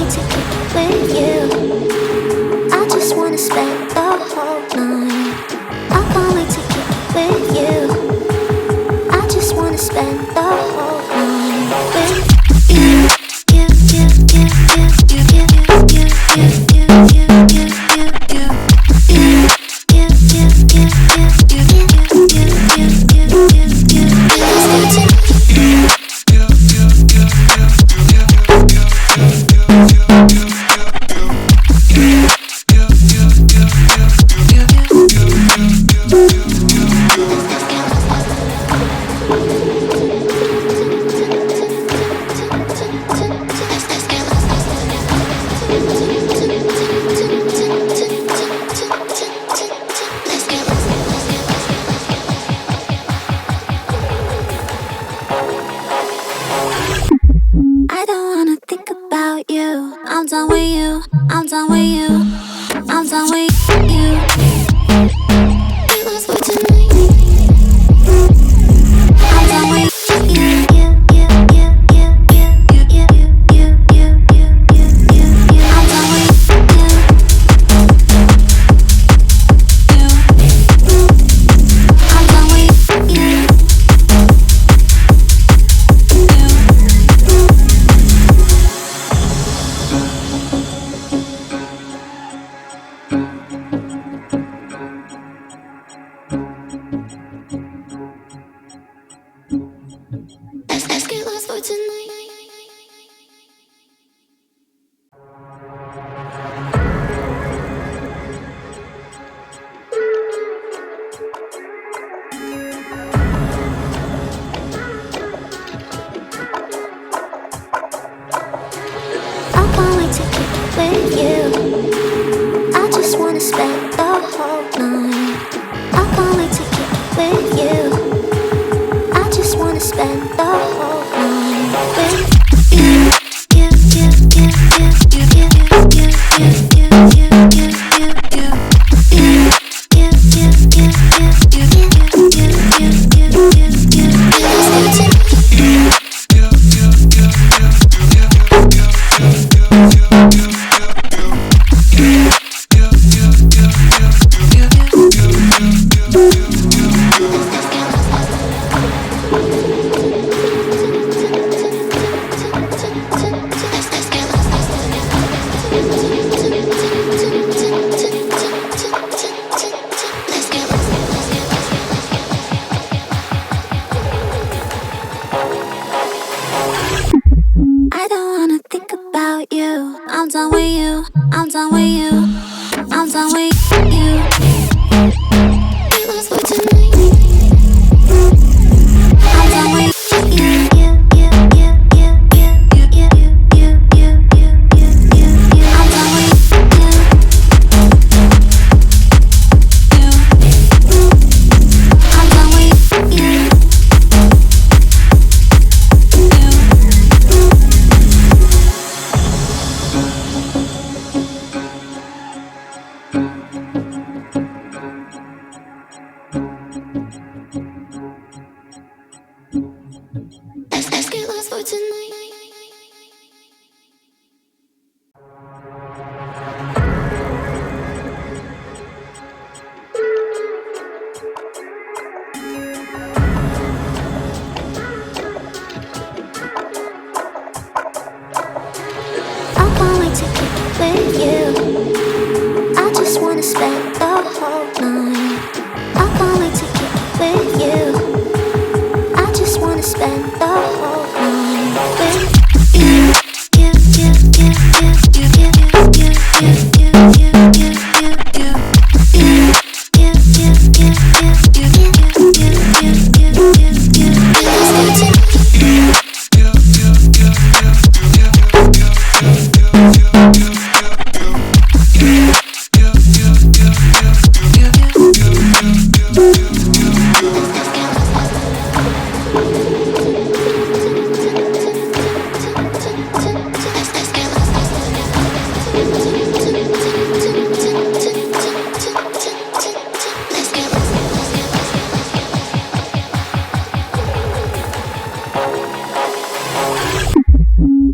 wait to kick it with you. I just wanna spend the whole night. I can't wait to kick it with you. I just wanna spend the whole night with you. You, you, you, you, you, you, you, you, you, you, you, you, you, you. I don't wanna think about you. I'm done with you. I'm done with you. I'm done with you. It was for tonight. I'm done with you. I'm done with you. I'm done with you. Let's get lost for tonight. I can't wait to kick it with you. I just wanna spend the whole night. I can't wait to kick it with you. I just wanna spend the whole night with you. You, you, you, you, you, you, you, you, you, you, you, you, you, you, you. You, you, you, you, you, you, you, you, you, you, you, you. I don't wanna think about you. I'm done with you. I'm done with you. I'm done with you. It was for tonight. I'm done with you. I'm done with you. I'm done with you. Let's get lost for tonight. I can't wait to kick it with you. I just wanna spend the whole night. I can't wait to kick it with you. I just wanna spend the whole night with you. You, you, you, you, you, you, you, you, you, you, you, you, you, you. You, you, you, you, you, you, you, you, you, you, you, you.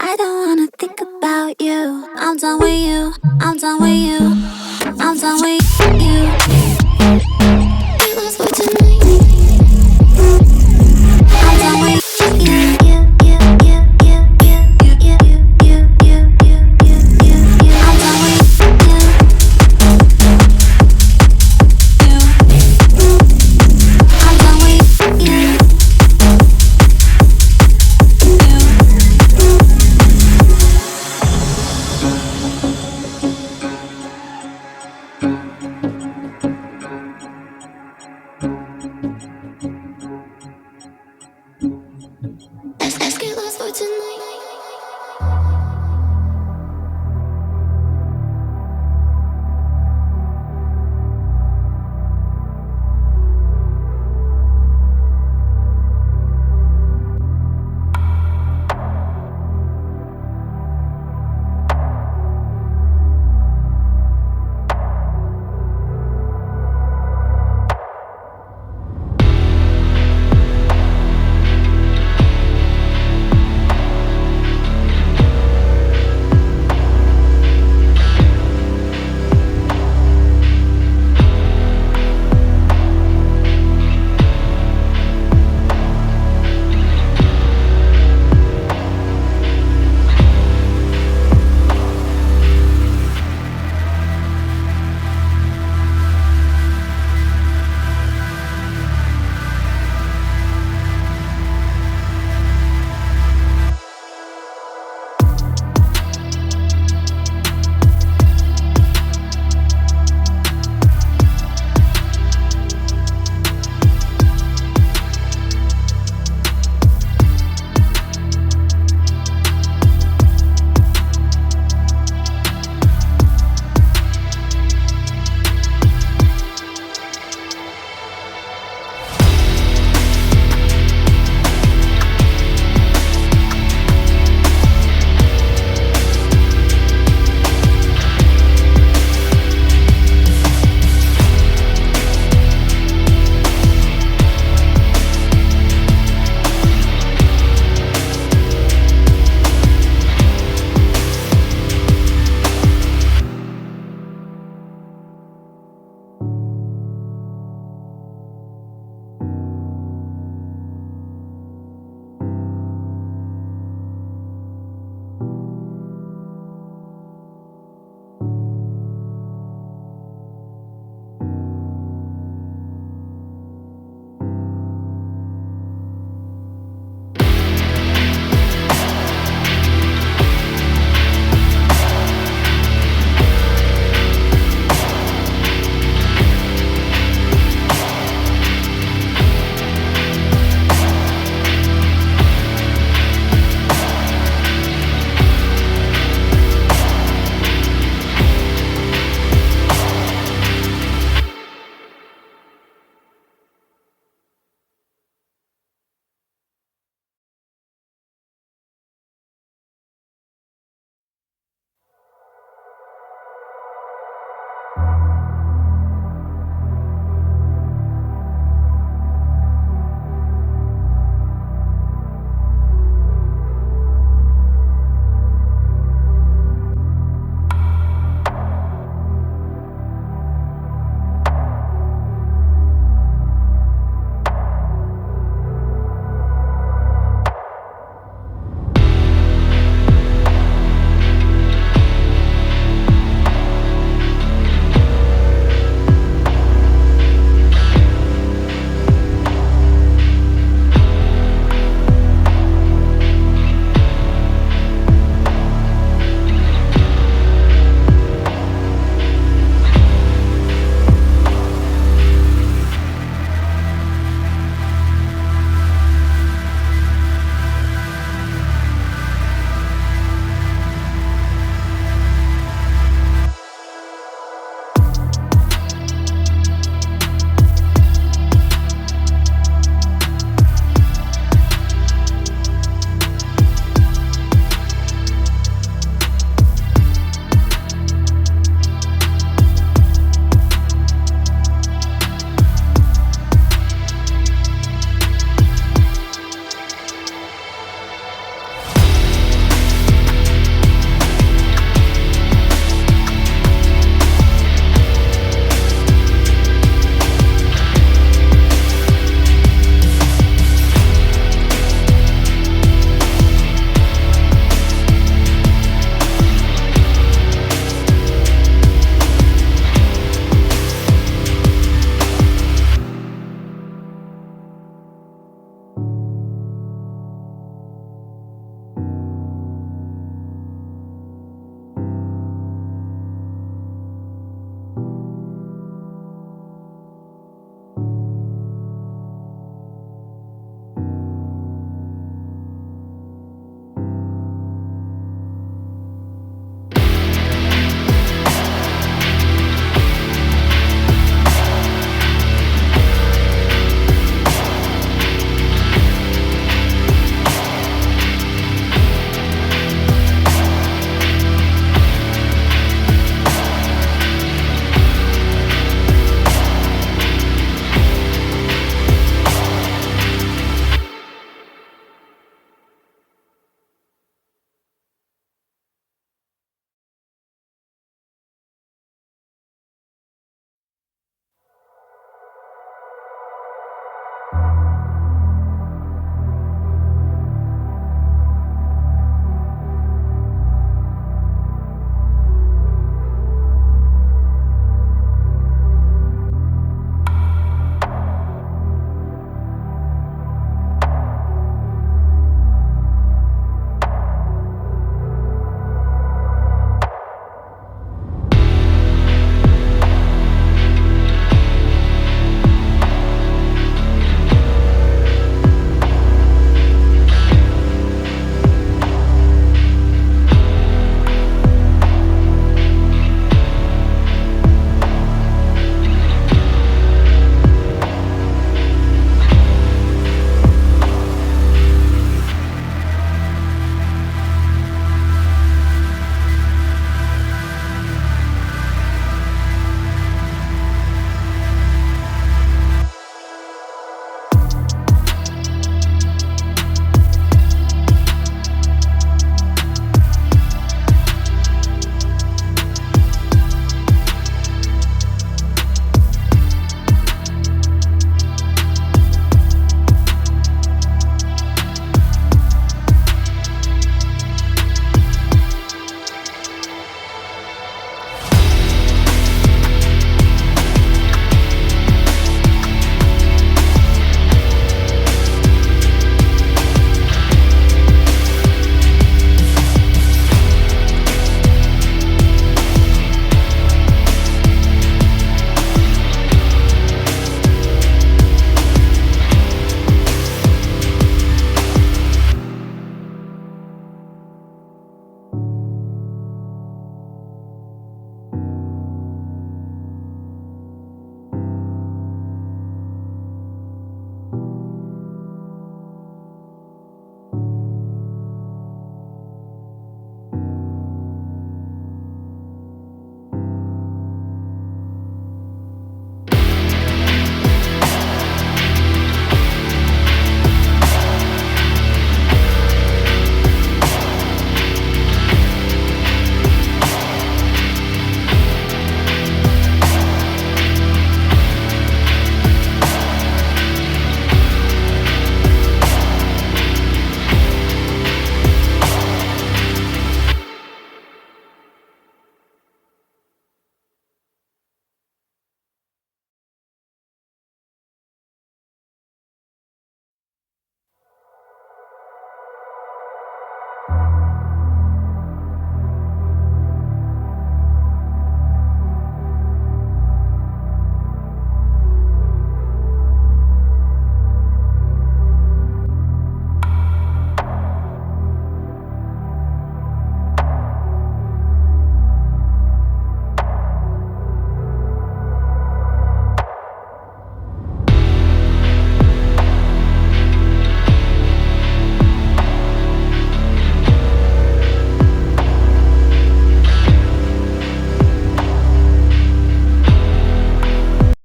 I don't wanna think about with you. I'm done with you. I'm done with you. I'm done with you.